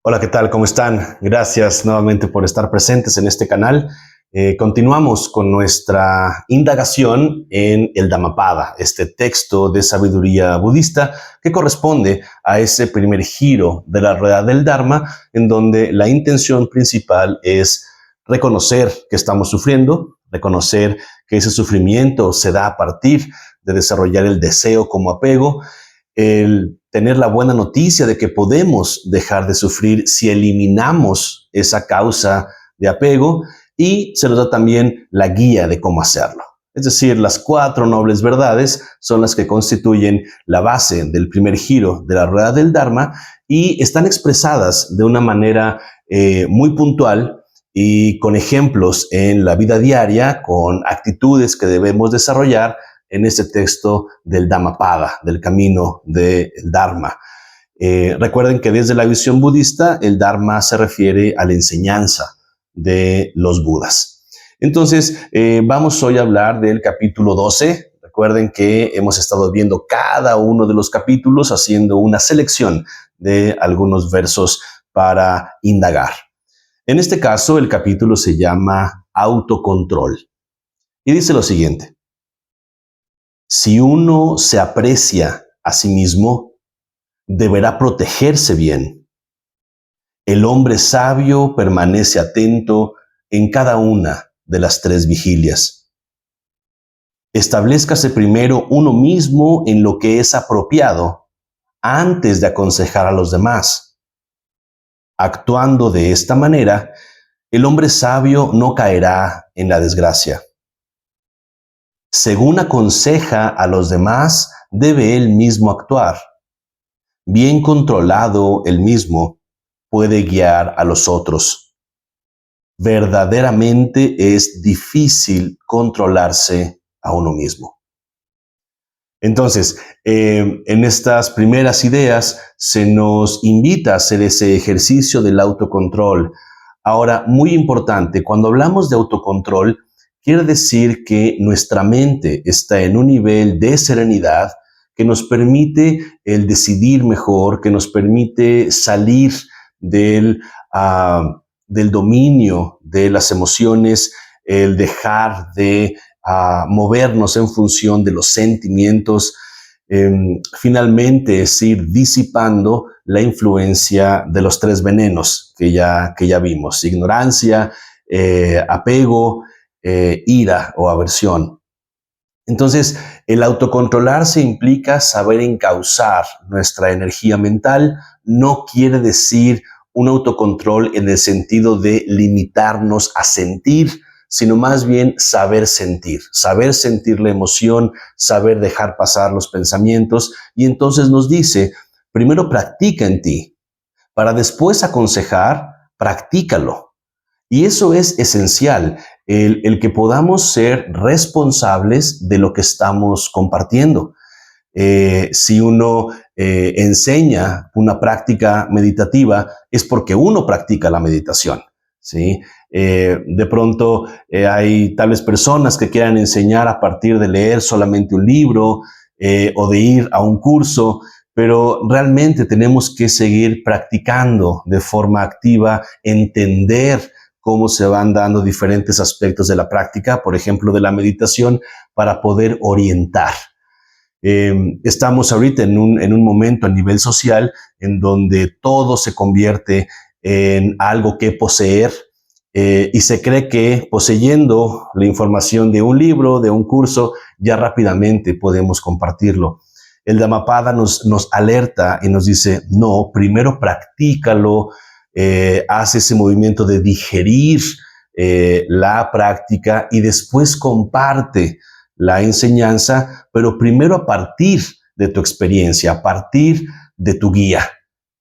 Hola, ¿qué tal? ¿Cómo están? Gracias nuevamente por estar presentes en este canal. Continuamos con nuestra indagación en el Dhammapada, este texto de sabiduría budista que corresponde a ese primer giro de la rueda del Dharma, en donde la intención principal es reconocer que estamos sufriendo, reconocer que ese sufrimiento se da a partir de desarrollar el deseo como apego, el tener la buena noticia de que podemos dejar de sufrir si eliminamos esa causa de apego, y se nos da también la guía de cómo hacerlo. Es decir, las 4 nobles verdades son las que constituyen la base del primer giro de la rueda del Dharma y están expresadas de una manera muy puntual y con ejemplos en la vida diaria, con actitudes que debemos desarrollar en este texto del Dhammapada, del camino del Dharma. Recuerden que desde la visión budista, el Dharma se refiere a la enseñanza de los Budas. Entonces, vamos hoy a hablar del capítulo 12. Recuerden que hemos estado viendo cada uno de los capítulos, haciendo una selección de algunos versos para indagar. En este caso, el capítulo se llama Autocontrol y dice lo siguiente: si uno se aprecia a sí mismo, deberá protegerse bien. El hombre sabio permanece atento en cada una de las 3 vigilias. Establezcase primero uno mismo en lo que es apropiado antes de aconsejar a los demás. Actuando de esta manera, el hombre sabio no caerá en la desgracia. Según aconseja a los demás, debe él mismo actuar. Bien controlado él mismo, puede guiar a los otros. Verdaderamente es difícil controlarse a uno mismo. Entonces, en estas primeras ideas se nos invita a hacer ese ejercicio del autocontrol. Ahora, muy importante, cuando hablamos de autocontrol, quiere decir que nuestra mente está en un nivel de serenidad que nos permite el decidir mejor, que nos permite salir del dominio de las emociones, el dejar de movernos en función de los sentimientos, finalmente es ir disipando la influencia de los 3 venenos que ya vimos: ignorancia, apego, ira o aversión. Entonces, el autocontrolarse implica saber encauzar nuestra energía mental. No quiere decir un autocontrol en el sentido de limitarnos a sentir, sino más bien saber sentir la emoción, saber dejar pasar los pensamientos. Y entonces nos dice, primero practica en ti, para después aconsejar, practícalo. Y eso es esencial, el que podamos ser responsables de lo que estamos compartiendo. Si uno enseña una práctica meditativa, es porque uno practica la meditación, ¿sí? De pronto hay tales personas que quieran enseñar a partir de leer solamente un libro o de ir a un curso, pero realmente tenemos que seguir practicando de forma activa, entender cómo se van dando diferentes aspectos de la práctica, por ejemplo, de la meditación, para poder orientar. Estamos ahorita en un momento a nivel social en donde todo se convierte en algo que poseer, y se cree que poseyendo la información de un libro, de un curso, ya rápidamente podemos compartirlo. El Dhammapada nos alerta y nos dice, no, primero practícalo, haz ese movimiento de digerir la práctica y después comparte la enseñanza, pero primero a partir de tu experiencia, a partir de tu guía,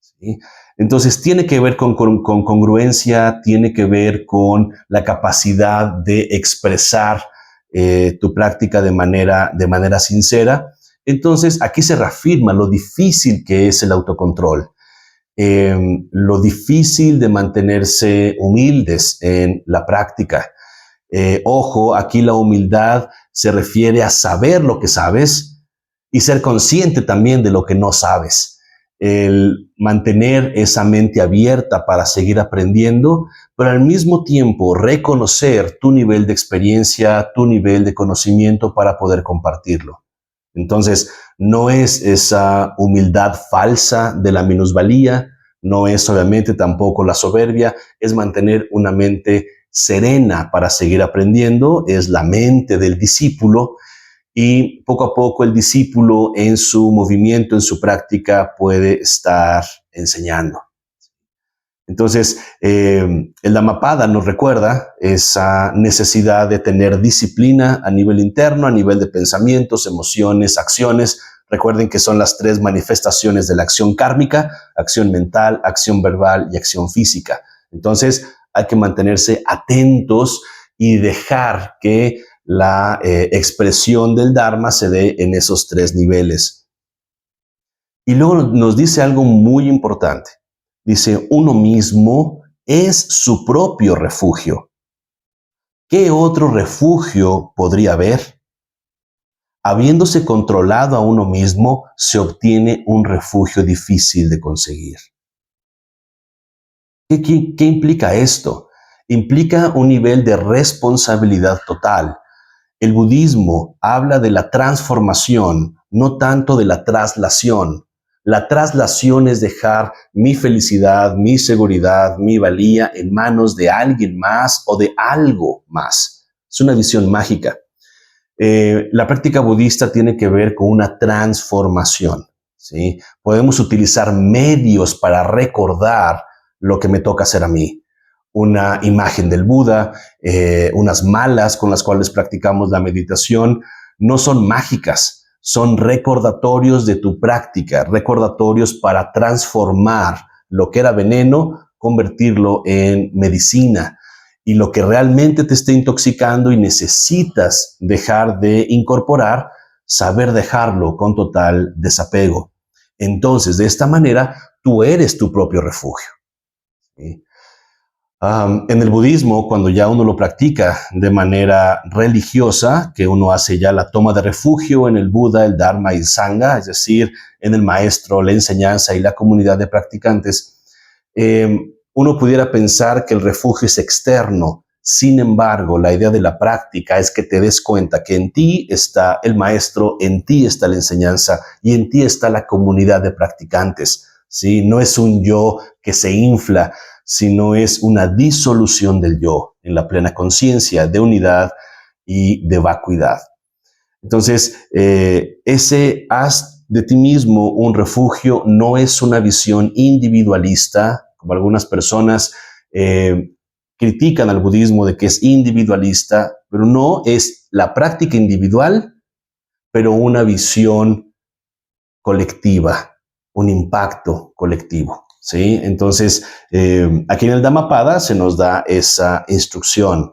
¿sí? Entonces tiene que ver con congruencia, tiene que ver con la capacidad de expresar tu práctica de manera sincera. Entonces aquí se reafirma lo difícil que es el autocontrol, lo difícil de mantenerse humildes en la práctica. Ojo, aquí la humildad se refiere a saber lo que sabes y ser consciente también de lo que no sabes. el mantener esa mente abierta para seguir aprendiendo, pero al mismo tiempo reconocer tu nivel de experiencia, tu nivel de conocimiento para poder compartirlo. Entonces, no es esa humildad falsa de la minusvalía, no es obviamente tampoco la soberbia, es mantener una mente serena para seguir aprendiendo, es la mente del discípulo y poco a poco el discípulo en su movimiento, en su práctica puede estar enseñando. Entonces, el Dhammapada nos recuerda esa necesidad de tener disciplina a nivel interno, a nivel de pensamientos, emociones, acciones. Recuerden que son las tres manifestaciones de la acción kármica: acción mental, acción verbal y acción física. Entonces, hay que mantenerse atentos y dejar que la expresión del Dharma se dé en esos tres niveles. Y luego nos dice algo muy importante. Dice, uno mismo es su propio refugio. ¿Qué otro refugio podría haber? Habiéndose controlado a uno mismo, se obtiene un refugio difícil de conseguir. ¿Qué implica esto? Implica un nivel de responsabilidad total. El budismo habla de la transformación, no tanto de la traslación. La traslación es dejar mi felicidad, mi seguridad, mi valía en manos de alguien más o de algo más. Es una visión mágica. La práctica budista tiene que ver con una transformación, ¿sí? Podemos utilizar medios para recordar lo que me toca hacer a mí. Una imagen del Buda, unas malas con las cuales practicamos la meditación, no son mágicas, son recordatorios de tu práctica, recordatorios para transformar lo que era veneno, convertirlo en medicina. Y lo que realmente te esté intoxicando y necesitas dejar de incorporar, saber dejarlo con total desapego. Entonces, de esta manera, tú eres tu propio refugio, ¿sí? En el budismo, cuando ya uno lo practica de manera religiosa, que uno hace ya la toma de refugio en el Buda, el Dharma y el Sangha, es decir, en el maestro, la enseñanza y la comunidad de practicantes, uno pudiera pensar que el refugio es externo. Sin embargo, la idea de la práctica es que te des cuenta que en ti está el maestro, en ti está la enseñanza y en ti está la comunidad de practicantes, ¿sí? No es un yo que se infla, sino es una disolución del yo en la plena conciencia de unidad y de vacuidad. Entonces, ese haz de ti mismo un refugio no es una visión individualista, como algunas personas critican al budismo de que es individualista, pero no, es la práctica individual, pero una visión colectiva, un impacto colectivo, ¿sí? Entonces, aquí en el Dhammapada se nos da esa instrucción.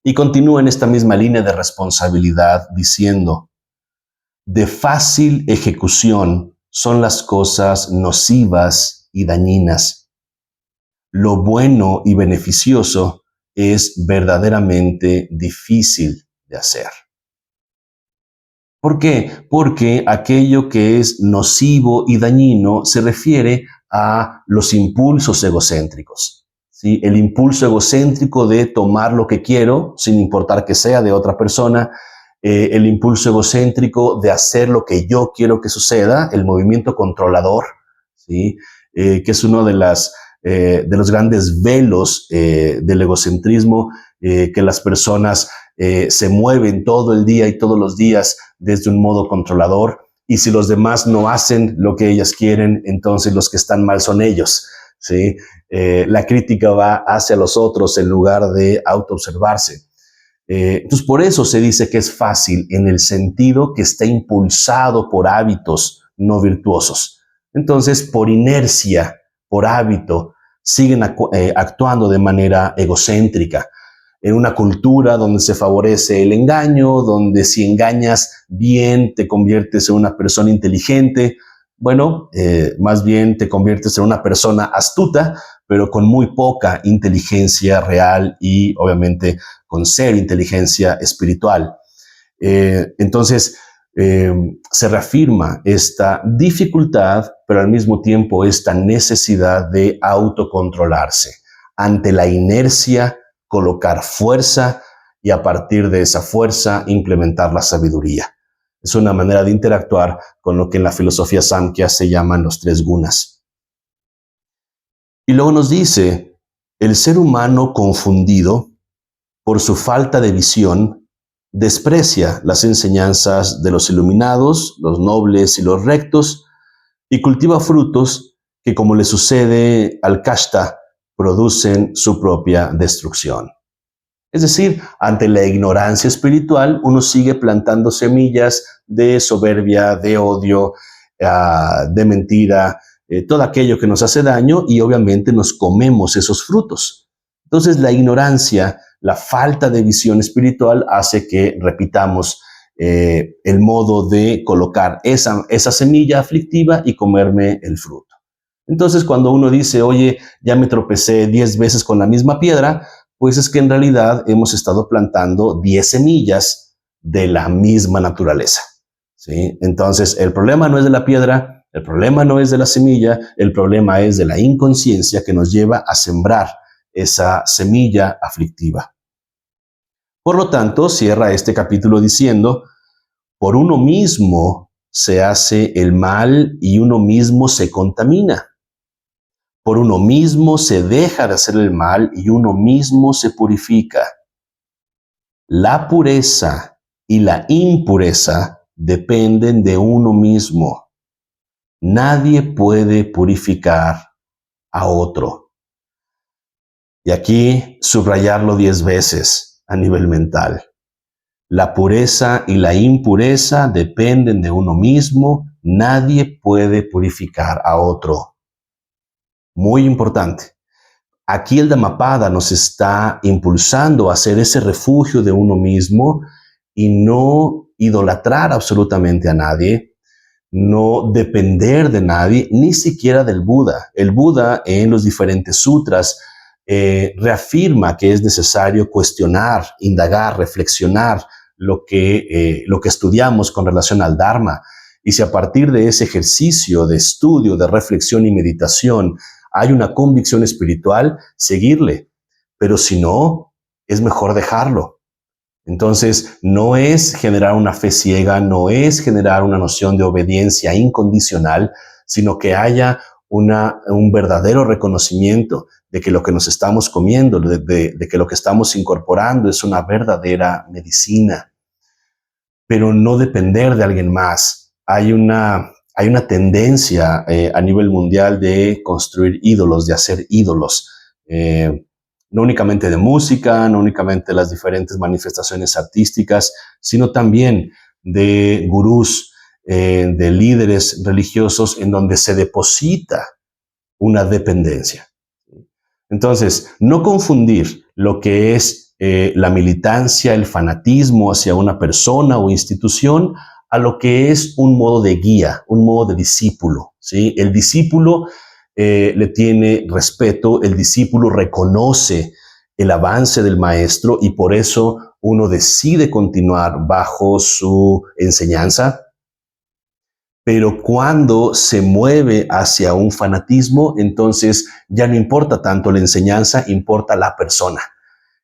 Y continúa en esta misma línea de responsabilidad diciendo, de fácil ejecución son las cosas nocivas y dañinas. Lo bueno y beneficioso es verdaderamente difícil de hacer. ¿Por qué? Porque aquello que es nocivo y dañino se refiere a los impulsos egocéntricos, ¿sí? El impulso egocéntrico de tomar lo que quiero, sin importar que sea de otra persona, el impulso egocéntrico de hacer lo que yo quiero que suceda, el movimiento controlador, ¿sí? Que es uno de los grandes velos del egocentrismo, que las personas se mueven todo el día y todos los días desde un modo controlador, y si los demás no hacen lo que ellas quieren, entonces los que están mal son ellos, ¿sí? La crítica va hacia los otros en lugar de autoobservarse. Entonces, por eso se dice que es fácil, en el sentido que está impulsado por hábitos no virtuosos. Entonces, por inercia, por hábito, siguen actuando de manera egocéntrica. En una cultura donde se favorece el engaño, donde si engañas bien te conviertes en una persona inteligente, bueno, más bien te conviertes en una persona astuta, pero con muy poca inteligencia real y obviamente con cero inteligencia espiritual. Entonces, se reafirma esta dificultad, pero al mismo tiempo esta necesidad de autocontrolarse. Ante la inercia, colocar fuerza y a partir de esa fuerza implementar la sabiduría. Es una manera de interactuar con lo que en la filosofía Samkhya se llaman los tres gunas. Y luego nos dice, el ser humano confundido por su falta de visión desprecia las enseñanzas de los iluminados, los nobles y los rectos, y cultiva frutos que, como le sucede al Kashta, producen su propia destrucción. Es decir, ante la ignorancia espiritual, uno sigue plantando semillas de soberbia, de odio, de mentira, todo aquello que nos hace daño y obviamente nos comemos esos frutos. Entonces la ignorancia, la falta de visión espiritual hace que repitamos el modo de colocar esa semilla aflictiva y comerme el fruto. Entonces cuando uno dice, oye, ya me tropecé 10 veces con la misma piedra, pues es que en realidad hemos estado plantando 10 semillas de la misma naturaleza, ¿sí? Entonces, el problema no es de la piedra, el problema no es de la semilla, el problema es de la inconsciencia que nos lleva a sembrar esa semilla aflictiva. Por lo tanto, cierra este capítulo diciendo, por uno mismo se hace el mal y uno mismo se contamina. Por uno mismo se deja de hacer el mal y uno mismo se purifica. La pureza y la impureza dependen de uno mismo. Nadie puede purificar a otro. Y aquí subrayarlo 10 veces a nivel mental. La pureza y la impureza dependen de uno mismo. Nadie puede purificar a otro. Muy importante. Aquí el Dhammapada nos está impulsando a hacer ese refugio de uno mismo y no idolatrar absolutamente a nadie, no depender de nadie, ni siquiera del Buda. El Buda en los diferentes sutras reafirma que es necesario cuestionar, indagar, reflexionar lo que estudiamos con relación al Dharma. Y si a partir de ese ejercicio de estudio, de reflexión y meditación hay una convicción espiritual, seguirle. Pero si no, es mejor dejarlo. Entonces, no es generar una fe ciega, no es generar una noción de obediencia incondicional, sino que haya un verdadero reconocimiento de que lo que nos estamos comiendo, de que lo que estamos incorporando es una verdadera medicina. Pero no depender de alguien más. Hay una tendencia a nivel mundial de construir ídolos, de hacer ídolos, no únicamente de música, no únicamente de las diferentes manifestaciones artísticas, sino también de gurús, de líderes religiosos en donde se deposita una dependencia. Entonces, no confundir lo que es la militancia, el fanatismo hacia una persona o institución a lo que es un modo de guía, un modo de discípulo, ¿sí? El discípulo le tiene respeto, el discípulo reconoce el avance del maestro y por eso uno decide continuar bajo su enseñanza. Pero cuando se mueve hacia un fanatismo, entonces ya no importa tanto la enseñanza, importa la persona.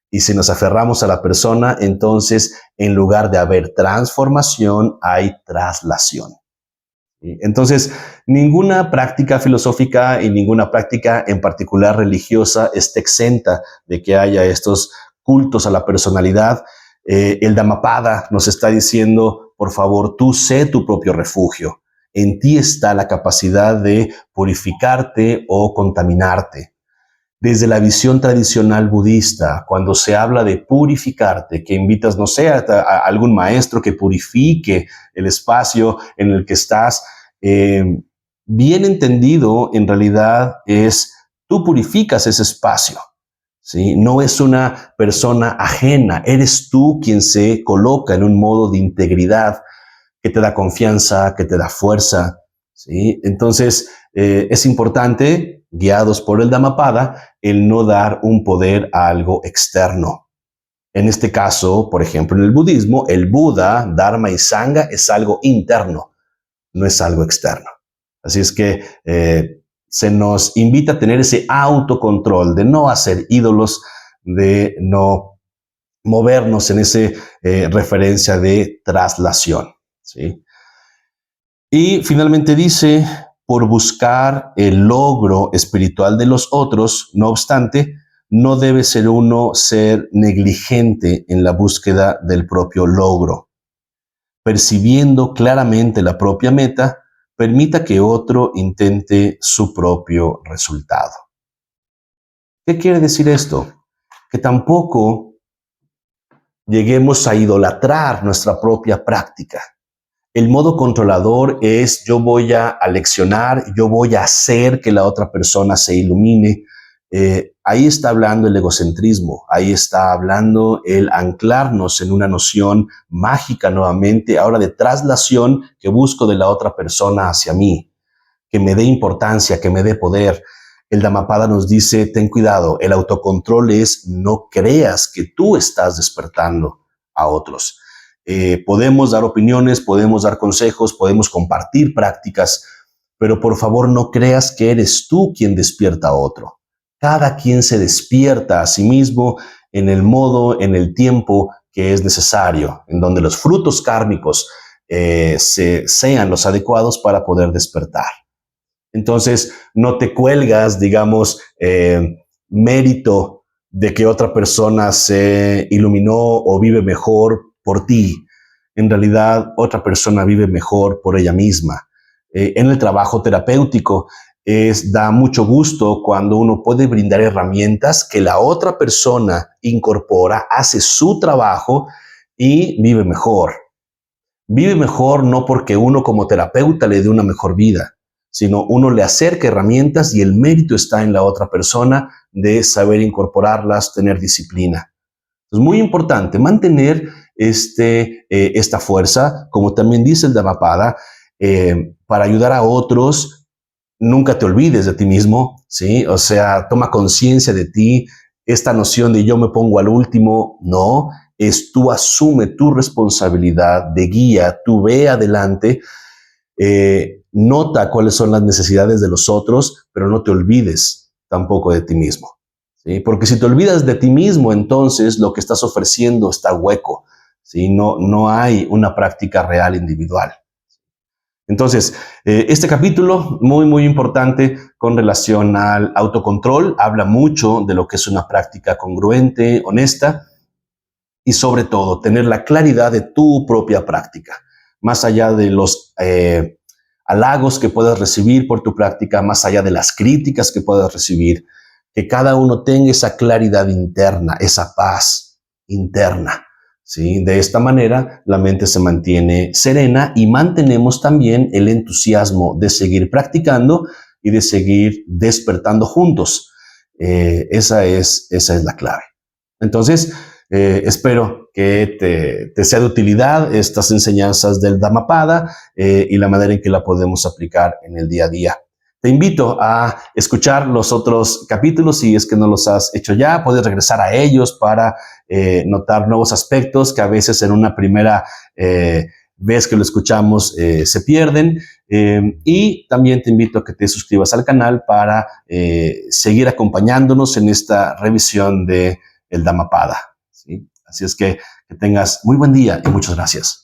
Y si nos aferramos a la persona, entonces en lugar de haber transformación, hay traslación. Entonces, ninguna práctica filosófica y ninguna práctica en particular religiosa está exenta de que haya estos cultos a la personalidad. El Dhammapada nos está diciendo, por favor, tú sé tu propio refugio. En ti está la capacidad de purificarte o contaminarte. Desde la visión tradicional budista, cuando se habla de purificarte, que invitas, no sé, a algún maestro que purifique el espacio en el que estás, bien entendido, en realidad es tú purificas ese espacio, ¿sí? No es una persona ajena, eres tú quien se coloca en un modo de integridad que te da confianza, que te da fuerza, ¿sí? Entonces, es importante, guiados por el Dhammapada, el no dar un poder a algo externo. En este caso, por ejemplo, en el budismo, el Buda, Dharma y Sangha es algo interno, no es algo externo. Así es que se nos invita a tener ese autocontrol de no hacer ídolos, de no movernos en esa referencia de traslación, ¿sí? Y finalmente dice, por buscar el logro espiritual de los otros, no obstante, no debe ser uno ser negligente en la búsqueda del propio logro. Percibiendo claramente la propia meta, permita que otro intente su propio resultado. ¿Qué quiere decir esto? Que tampoco lleguemos a idolatrar nuestra propia práctica. El modo controlador es yo voy a aleccionar, yo voy a hacer que la otra persona se ilumine. Ahí está hablando el egocentrismo, ahí está hablando el anclarnos en una noción mágica nuevamente, ahora de traslación que busco de la otra persona hacia mí, que me dé importancia, que me dé poder. El Dhammapada nos dice, ten cuidado, el autocontrol es no creas que tú estás despertando a otros. Podemos dar opiniones, podemos dar consejos, podemos compartir prácticas, pero por favor no creas que eres tú quien despierta a otro. Cada quien se despierta a sí mismo en el modo, en el tiempo que es necesario, en donde los frutos kármicos sean los adecuados para poder despertar. Entonces, no te cuelgas, digamos, mérito de que otra persona se iluminó o vive mejor por ti. En realidad, otra persona vive mejor por ella misma. En el trabajo terapéutico, da mucho gusto cuando uno puede brindar herramientas que la otra persona incorpora, hace su trabajo y vive mejor. Vive mejor no porque uno como terapeuta le dé una mejor vida, sino uno le acerca herramientas y el mérito está en la otra persona de saber incorporarlas, tener disciplina. Es muy importante mantener esta fuerza, como también dice el Dhammapada, para ayudar a otros. Nunca te olvides de ti mismo, ¿sí? O sea, toma conciencia de ti. Esta noción de yo me pongo al último, no, es tú asume tu responsabilidad de guía, tú ve adelante, nota cuáles son las necesidades de los otros, pero no te olvides tampoco de ti mismo, ¿sí? Porque si te olvidas de ti mismo, entonces lo que estás ofreciendo está hueco, ¿sí? No hay una práctica real individual. Entonces, este capítulo, muy, muy importante con relación al autocontrol, habla mucho de lo que es una práctica congruente, honesta, y sobre todo, tener la claridad de tu propia práctica, más allá de los halagos que puedas recibir por tu práctica, más allá de las críticas que puedas recibir, que cada uno tenga esa claridad interna, esa paz interna. ¿Sí? De esta manera, la mente se mantiene serena y mantenemos también el entusiasmo de seguir practicando y de seguir despertando juntos. Esa es la clave. Entonces, espero que te sea de utilidad estas enseñanzas del Dhammapada y la manera en que la podemos aplicar en el día a día. Te invito a escuchar los otros capítulos si es que no los has hecho ya. Puedes regresar a ellos para notar nuevos aspectos que a veces en una primera vez que lo escuchamos se pierden. Y también te invito a que te suscribas al canal para seguir acompañándonos en esta revisión de el Dhammapada, ¿sí? Así es que tengas muy buen día y muchas gracias.